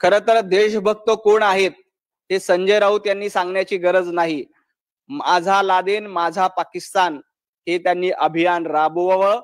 खर तर देशभक्त कोण आहेत हे संजय राऊत यांनी सांगण्याची गरज नाही. माझा लादेन माझा पाकिस्तान हे त्यांनी अभियान राबवावं.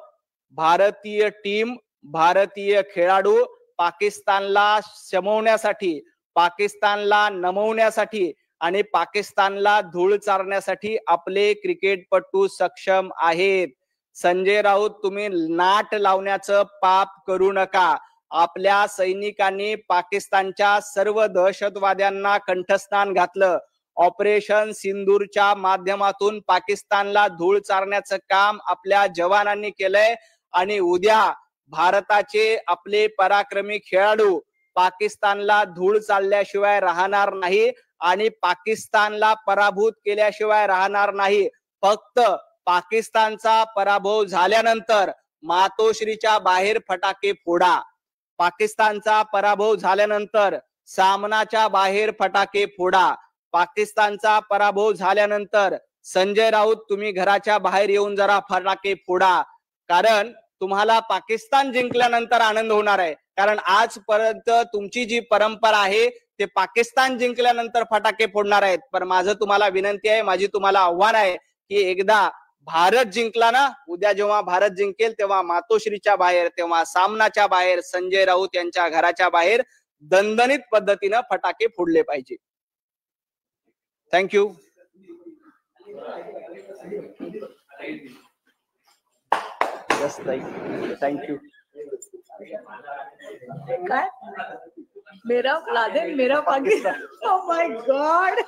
भारतीय टीम, भारतीय खेळाडू पाकिस्तानला शमवण्यासाठी, पाकिस्तानला नमवण्यासाठी आणि पाकिस्तानला धूळ चारण्यासाठी आपले क्रिकेटपटू सक्षम आहेत. संजय राऊत, तुम्ही नाट लावण्याचं पाप करू नका. आपल्या सैनिकांनी पाकिस्तानच्या सर्व दहशतवाद्यांना कंठस्नान घातलं. ऑपरेशन सिंदूरच्या माध्यमातून पाकिस्तानला धूळ चारण्याचं काम आपल्या जवानांनी केलंय आणि उद्या भारताचे आपले पराक्रमी खेळाडू पाकिस्तानला धूळ चालल्याशिवाय राहणार नाही आणि पाकिस्तानला पराभूत केल्याशिवाय राहणार नाही. फक्त पाकिस्तानचा पराभव झाल्यानंतर मातोश्रीच्या बाहेर फटाके फोडा. पाकिस्तानचा पराभव झाल्यानंतर सामनाच्या बाहेर फटाके फोडा. पाकिस्तानचा पराभव झाल्यानंतर संजय राऊत, तुम्ही घराच्या बाहेर येऊन जरा फटाके फोडा. कारण तुम्हाला पाकिस्तान जिंकल्यानंतर आनंद होणार आहे. कारण आजपर्यंत तुमची जी परंपरा आहे ते पाकिस्तान जिंकल्यानंतर फटाके फोडणार आहेत. पण माझं तुम्हाला विनंती आहे, माझी तुम्हाला आव्हान आहे की एकदा भारत जिंकला ना, उद्या जेव्हा भारत जिंकेल तेव्हा मातोश्रीच्या बाहेर, तेव्हा सामनाच्या बाहेर संजय राऊत यांच्या घराच्या बाहेर दणदणीत पद्धतीनं फटाके फोडले पाहिजे. थँक्यू. थँक्यू. काय मेरा लादेन मेरा पाकिस्तान. Oh my God.